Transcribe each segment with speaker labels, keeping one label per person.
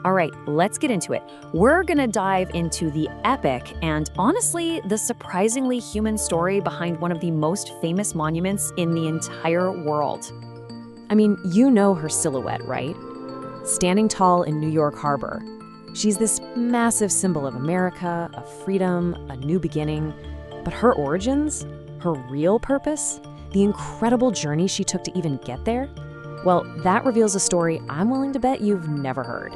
Speaker 1: All right, let's get into it. We're gonna dive into the epic and honestly, the surprisingly human story behind one of the most famous monuments in the entire world. I mean, you know her silhouette, right? Standing tall in New York Harbor. She's this massive symbol of America, of freedom, a new beginning. But her origins, her real purpose, the incredible journey she took to even get there, well, that reveals a story I'm willing to bet you've never heard.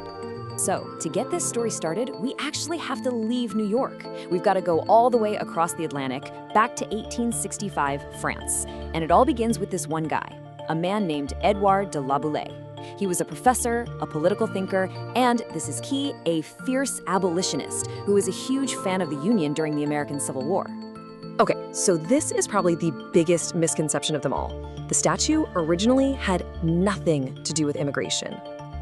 Speaker 1: So, to get this story started, we actually have to leave New York. We've got to go all the way across the Atlantic, back to 1865 France. And it all begins with this one guy, a man named Edouard de la Boulaye. He was a professor, a political thinker, and, this is key, a fierce abolitionist who was a huge fan of the Union during the American Civil War.
Speaker 2: Okay, so this is probably the biggest misconception of them all. The statue originally had nothing to do with immigration.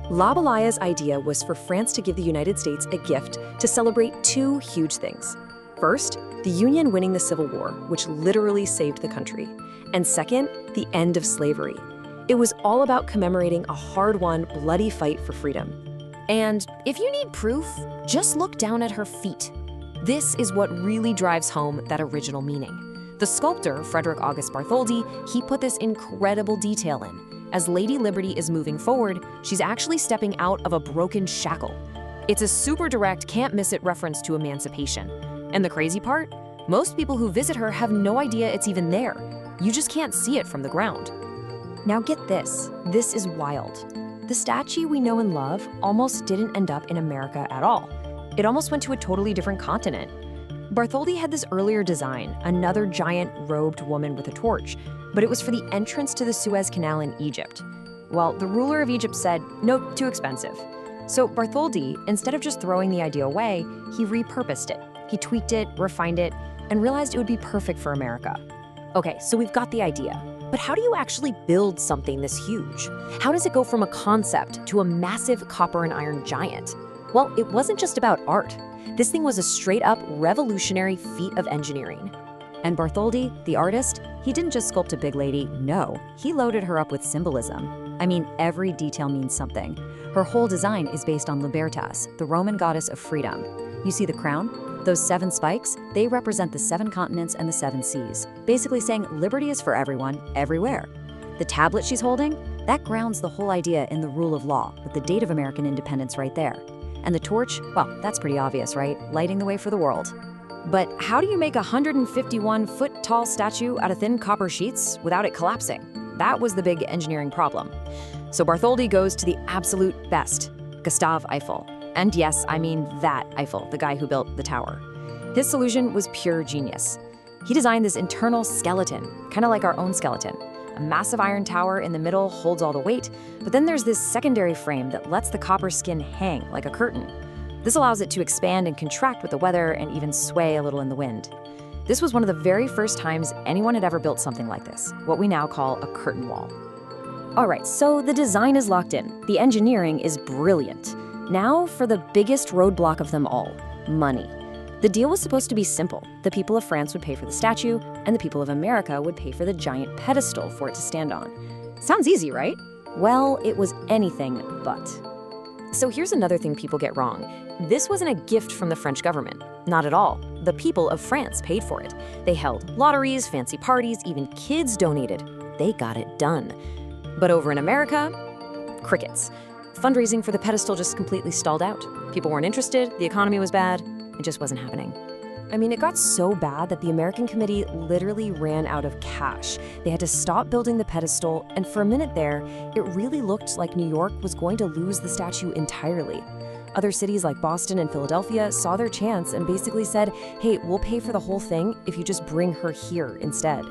Speaker 2: La Boulaye's idea was for France to give the United States a gift to celebrate two huge things. First, the Union winning the Civil War, which literally saved the country. And second, the end of slavery. It was all about commemorating a hard-won, bloody fight for freedom.
Speaker 1: And if you need proof, just look down at her feet. This is what really drives home that original meaning. The sculptor, Frederick August Bartholdi, he put this incredible detail in. As Lady Liberty is moving forward, she's actually stepping out of a broken shackle. It's a super direct, can't-miss-it reference to emancipation. And the crazy part? Most people who visit her have no idea it's even there. You just can't see it from the ground. Now get this. This is wild. The statue we know and love almost didn't end up in America at all. It almost went to a totally different continent. Bartholdi had this earlier design, another giant robed woman with a torch, but it was for the entrance to the Suez Canal in Egypt. Well, the ruler of Egypt said, nope, too expensive. So Bartholdi, instead of just throwing the idea away, he repurposed it. He tweaked it, refined it, and realized it would be perfect for America. Okay, so we've got the idea. But how do you actually build something this huge? How does it go from a concept to a massive copper and iron giant? Well, it wasn't just about art. This thing was a straight-up revolutionary feat of engineering. And Bartholdi, the artist, he didn't just sculpt a big lady, no. He loaded her up with symbolism. I mean, every detail means something. Her whole design is based on Libertas, the Roman goddess of freedom. You see the crown? Those 7 spikes, they represent the 7 continents and the 7 seas, basically saying liberty is for everyone, everywhere. The tablet she's holding, that grounds the whole idea in the rule of law, with the date of American independence right there. And the torch, well, that's pretty obvious, right? Lighting the way for the world. But how do you make a 151-foot-tall statue out of thin copper sheets without it collapsing? That was the big engineering problem. So Bartholdi goes to the absolute best, Gustave Eiffel. And yes, I mean that Eiffel, the guy who built the tower. His solution was pure genius. He designed this internal skeleton, kind of like our own skeleton. A massive iron tower in the middle holds all the weight, but then there's this secondary frame that lets the copper skin hang like a curtain. This allows it to expand and contract with the weather and even sway a little in the wind. This was one of the very first times anyone had ever built something like this, what we now call a curtain wall. All right, so the design is locked in. The engineering is brilliant. Now for the biggest roadblock of them all, money. The deal was supposed to be simple. The people of France would pay for the statue, and the people of America would pay for the giant pedestal for it to stand on. Sounds easy, right? Well, it was anything but. So here's another thing people get wrong. This wasn't a gift from the French government. Not at all. The people of France paid for it. They held lotteries, fancy parties, even kids donated. They got it done. But over in America, crickets. Fundraising for the pedestal just completely stalled out. People weren't interested, the economy was bad, it just wasn't happening. I mean, it got so bad that the American Committee literally ran out of cash. They had to stop building the pedestal, and for a minute there, it really looked like New York was going to lose the statue entirely. Other cities like Boston and Philadelphia saw their chance and basically said, hey, we'll pay for the whole thing if you just bring her here instead.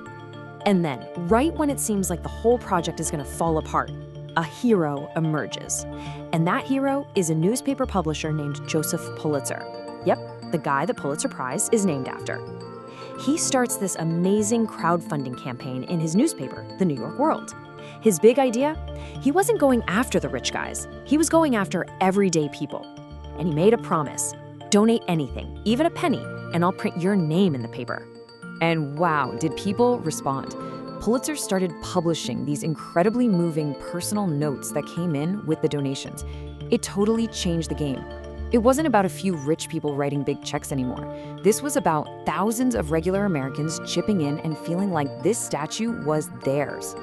Speaker 1: And then, right when it seems like the whole project is going to fall apart, a hero emerges. And that hero is a newspaper publisher named Joseph Pulitzer. Yep, the guy the Pulitzer Prize is named after. He starts this amazing crowdfunding campaign in his newspaper, The New York World. His big idea? He wasn't going after the rich guys. He was going after everyday people. And he made a promise. Donate anything, even a penny, and I'll print your name in the paper. And wow, did people respond. Pulitzer started publishing these incredibly moving personal notes that came in with the donations. It totally changed the game. It wasn't about a few rich people writing big checks anymore. This was about thousands of regular Americans chipping in and feeling like this statue was theirs.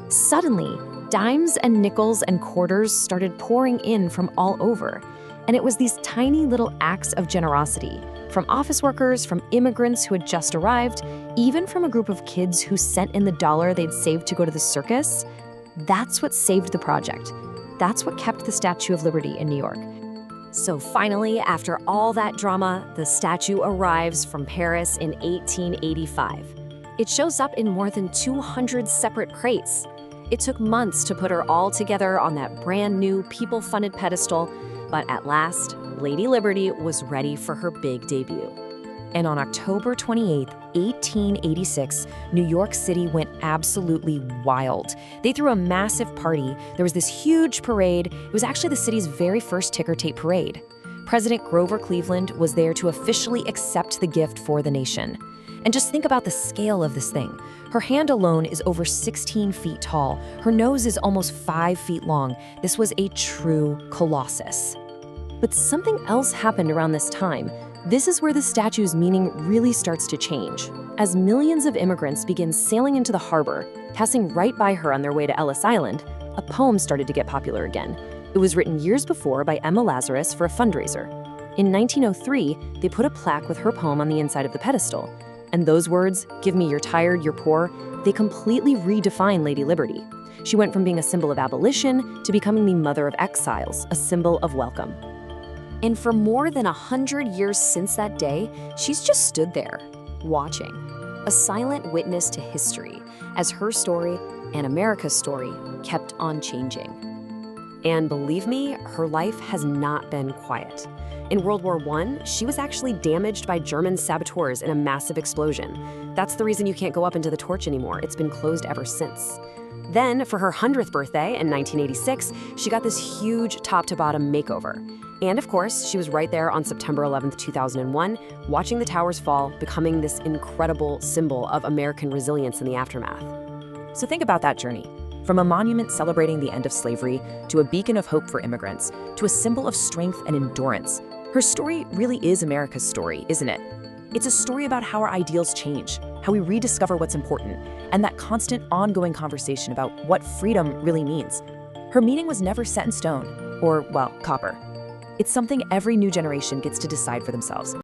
Speaker 1: Suddenly, dimes and nickels and quarters started pouring in from all over. And it was these tiny little acts of generosity, from office workers, from immigrants who had just arrived, even from a group of kids who sent in the dollar they'd saved to go to the circus. That's what saved the project. That's what kept the Statue of Liberty in New York. So finally, after all that drama, the statue arrives from Paris in 1885. It shows up in more than 200 separate crates. It took months to put her all together on that brand new people-funded pedestal, but at last, Lady Liberty was ready for her big debut. And on October 28, 1886, New York City went absolutely wild. They threw a massive party. There was this huge parade. It was actually the city's very first ticker tape parade. President Grover Cleveland was there to officially accept the gift for the nation. And just think about the scale of this thing. Her hand alone is over 16 feet tall. Her nose is almost 5 feet long. This was a true colossus. But something else happened around this time. This is where the statue's meaning really starts to change. As millions of immigrants begin sailing into the harbor, passing right by her on their way to Ellis Island, a poem started to get popular again. It was written years before by Emma Lazarus for a fundraiser. In 1903, they put a plaque with her poem on the inside of the pedestal. And those words, "Give me you're tired, you're poor," they completely redefine Lady Liberty. She went from being a symbol of abolition to becoming the mother of exiles, a symbol of welcome. And for more than 100 years since that day, she's just stood there, watching, a silent witness to history, as her story and America's story kept on changing. And believe me, her life has not been quiet. In World War I, she was actually damaged by German saboteurs in a massive explosion. That's the reason you can't go up into the torch anymore. It's been closed ever since. Then, for her 100th birthday in 1986, she got this huge top-to-bottom makeover. And of course, she was right there on September 11th, 2001, watching the towers fall, becoming this incredible symbol of American resilience in the aftermath. So think about that journey. From a monument celebrating the end of slavery, to a beacon of hope for immigrants, to a symbol of strength and endurance. Her story really is America's story, isn't it? It's a story about how our ideals change, how we rediscover what's important, and that constant ongoing conversation about what freedom really means. Her meaning was never set in stone, or, well, copper. It's something every new generation gets to decide for themselves.